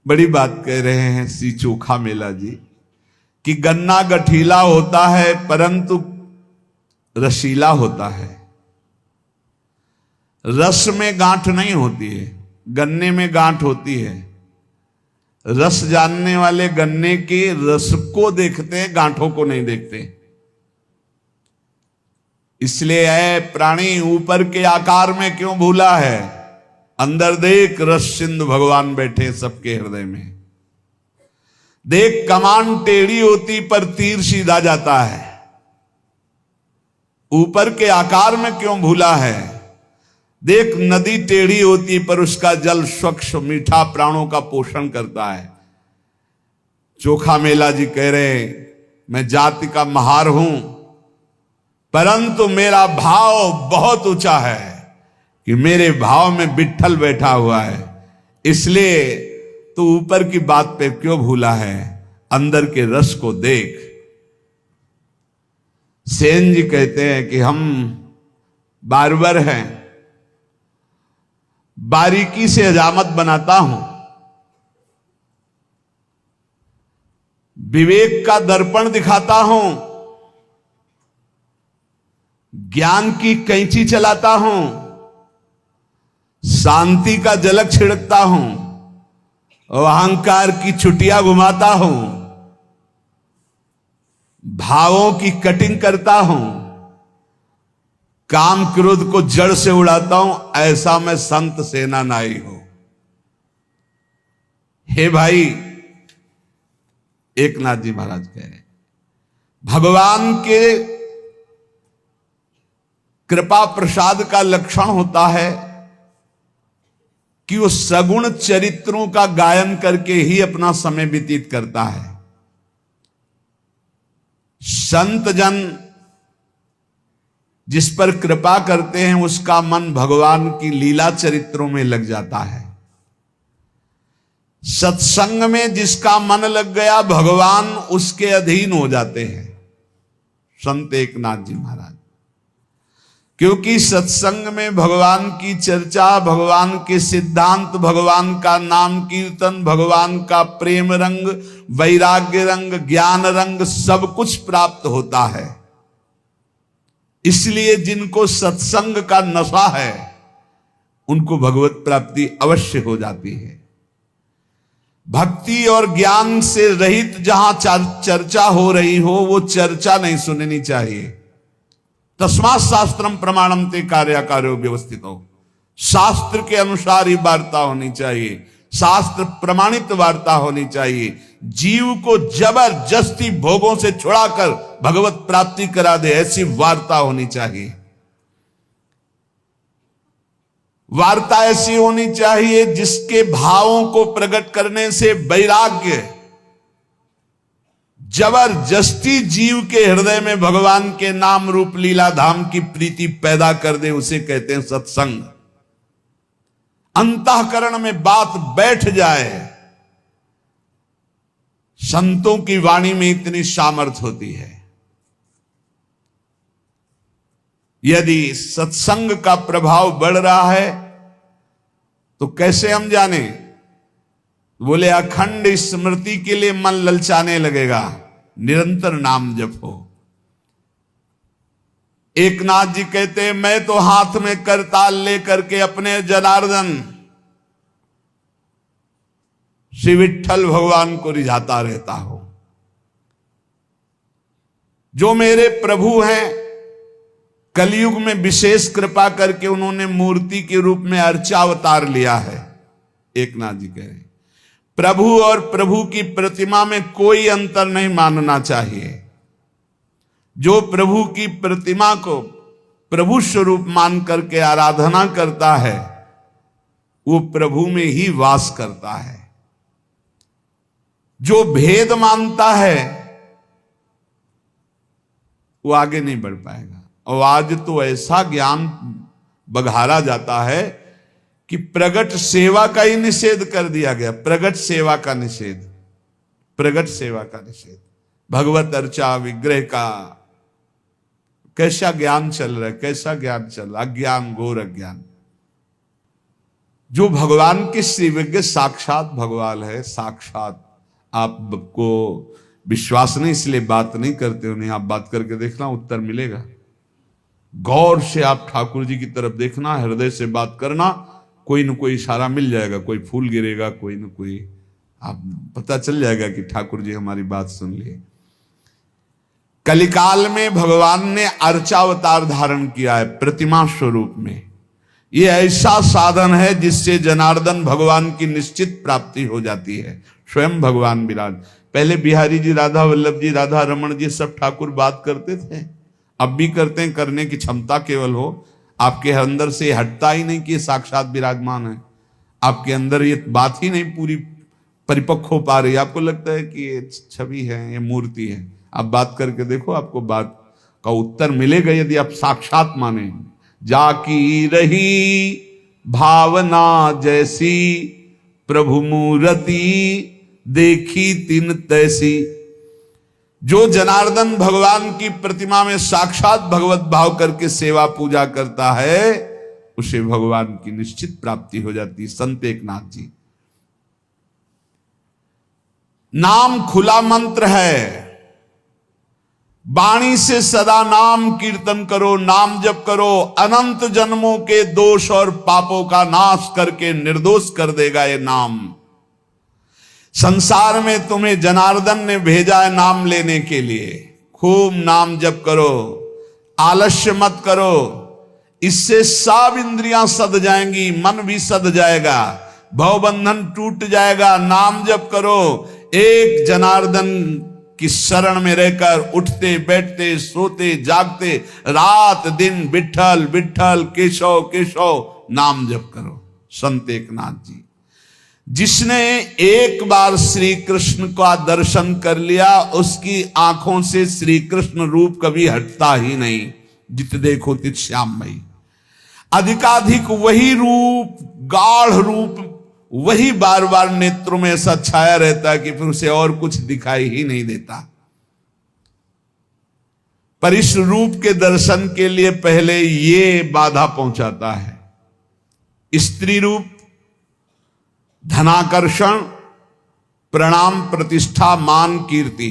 बड़ी बात कह रहे हैं श्री चोखा मेला जी कि गन्ना गठीला होता है परंतु रसीला होता है। रस में गांठ नहीं होती है, गन्ने में गांठ होती है। रस जानने वाले गन्ने के रस को देखते हैं, गांठों को नहीं देखते। इसलिए है प्राणी ऊपर के आकार में क्यों भूला है, अंदर देख रस सिंधु भगवान बैठे सबके हृदय में। देख कमान टेढ़ी होती पर तीर सीधा जाता है, ऊपर के आकार में क्यों भूला है। देख नदी टेढ़ी होती पर उसका जल स्वच्छ मीठा प्राणों का पोषण करता है। चोखा मेला जी कह रहे मैं जाति का महार हूं परंतु मेरा भाव बहुत ऊंचा है कि मेरे भाव में विट्ठल बैठा हुआ है। इसलिए तो ऊपर की बात पे क्यों भूला है, अंदर के रस को देख। सेन जी कहते हैं कि हम बारबर हैं, बारीकी से हजामत बनाता हूं, विवेक का दर्पण दिखाता हूं, ज्ञान की कैंची चलाता हूं, शांति का झलक छिड़कता हूं, अहंकार की छुटियां घुमाता हूं, भावों की कटिंग करता हूं, काम क्रोध को जड़ से उड़ाता हूं। ऐसा मैं संत सेना नाई हूं। हे भाई, एकनाथ जी महाराज कह रहे भगवान के कृपा प्रसाद का लक्षण होता है कि वो सगुण चरित्रों का गायन करके ही अपना समय व्यतीत करता है। संत जन जिस पर कृपा करते हैं उसका मन भगवान की लीला चरित्रों में लग जाता है। सत्संग में जिसका मन लग गया भगवान उसके अधीन हो जाते हैं, संत एकनाथ जी महाराज। क्योंकि सत्संग में भगवान की चर्चा, भगवान के सिद्धांत, भगवान का नाम कीर्तन, भगवान का प्रेम रंग, वैराग्य रंग, ज्ञान रंग सब कुछ प्राप्त होता है। इसलिए जिनको सत्संग का नशा है उनको भगवत प्राप्ति अवश्य हो जाती है। भक्ति और ज्ञान से रहित जहां चर्चा हो रही हो वो चर्चा नहीं सुननी चाहिए। तस्मात् शास्त्रम प्रमाणम ते कार्याकार्यो व्यवस्थित हो, शास्त्र के अनुसार ही वार्ता होनी चाहिए, शास्त्र प्रमाणित वार्ता होनी चाहिए। जीव को जबरदस्ती भोगों से छुड़ाकर भगवत प्राप्ति करा दे ऐसी वार्ता होनी चाहिए। वार्ता ऐसी होनी चाहिए जिसके भावों को प्रकट करने से वैराग्य जबरदस्ती जीव के हृदय में भगवान के नाम रूप लीला धाम की प्रीति पैदा कर दे, उसे कहते हैं सत्संग। अंतःकरण में बात बैठ जाए। संतों की वाणी में इतनी सामर्थ्य होती है। यदि सत्संग का प्रभाव बढ़ रहा है तो कैसे हम जाने? बोले अखंड स्मृति के लिए मन ललचाने लगेगा, निरंतर नाम जपो। एकनाथ जी कहते हैं मैं तो हाथ में करताल लेकर के अपने जनार्दन श्री विट्ठल भगवान को रिझाता रहता हूं। जो मेरे प्रभु हैं, कलयुग में विशेष कृपा करके उन्होंने मूर्ति के रूप में अर्चावतार लिया है। एकनाथ जी कह रहे प्रभु और प्रभु की प्रतिमा में कोई अंतर नहीं मानना चाहिए। जो प्रभु की प्रतिमा को प्रभु स्वरूप मान करके आराधना करता है वो प्रभु में ही वास करता है। जो भेद मानता है वो आगे नहीं बढ़ पाएगा। और आज तो ऐसा ज्ञान बघारा जाता है कि प्रगट सेवा का ही निषेध कर दिया गया। प्रगट सेवा का निषेध, प्रगट सेवा का निषेध, भगवत अर्चा विग्रह का कैसा ज्ञान चल रहा है, कैसा ज्ञान चल रहा, अज्ञान, घोर अज्ञान। जो भगवान के श्रीविज्ञ साक्षात भगवान है, साक्षात। आपको विश्वास नहीं इसलिए बात नहीं करते हो, नहीं आप बात करके देखना उत्तर मिलेगा। गौर से आप ठाकुर जी की तरफ देखना, हृदय से बात करना, कोई न कोई इशारा मिल जाएगा, कोई फूल गिरेगा, कोई न कोई आप पता चल जाएगा कि ठाकुर जी हमारी बात सुन लिए। कलिकाल में भगवान ने अर्चावतार धारण किया है प्रतिमा स्वरूप में। ये ऐसा साधन है जिससे जनार्दन भगवान की निश्चित प्राप्ति हो जाती है। स्वयं भगवान विराज। पहले बिहारी जी, राधा वल्लभ जी, राधा रमन जी सब ठाकुर बात करते थे, अब भी करते हैं, करने की क्षमता केवल हो। आपके अंदर से हटता ही नहीं कि साक्षात विराजमान है, आपके अंदर ये बात ही नहीं पूरी परिपक्व हो पा रही। आपको लगता है कि ये छवि है, ये मूर्ति है। आप बात करके देखो, आपको बात का उत्तर मिलेगा यदि आप साक्षात माने। जाकी रही भावना जैसी, प्रभु मूर्ति देखी तिन तैसी। जो जनार्दन भगवान की प्रतिमा में साक्षात भगवत भाव करके सेवा पूजा करता है, उसे भगवान की निश्चित प्राप्ति हो जाती। संत एकनाथ जी, नाम खुला मंत्र है, वाणी से सदा नाम कीर्तन करो, नाम जप करो, अनंत जन्मों के दोष और पापों का नाश करके निर्दोष कर देगा ये नाम। संसार में तुम्हें जनार्दन ने भेजा है नाम लेने के लिए। खूब नाम जप करो, आलस्य मत करो, इससे सब इंद्रियां सद जाएंगी, मन भी सद जाएगा, भवबंधन टूट जाएगा। नाम जप करो, एक जनार्दन की शरण में रहकर उठते बैठते सोते जागते रात दिन विठ्ठल विठ्ठल केशव केशव नाम जप करो। संत एकनाथ जी, जिसने एक बार श्री कृष्ण का दर्शन कर लिया, उसकी आंखों से श्री कृष्ण रूप कभी हटता ही नहीं। जित देखो तित श्याममयी, अधिकाधिक वही रूप, गाढ़ रूप वही बार बार नेत्रों में ऐसा छाया रहता है कि फिर उसे और कुछ दिखाई ही नहीं देता। पर इस रूप के दर्शन के लिए पहले ये बाधा पहुंचाता है। स्त्री रूप, धनाकर्षण, प्रणाम, प्रतिष्ठा, मान, कीर्ति,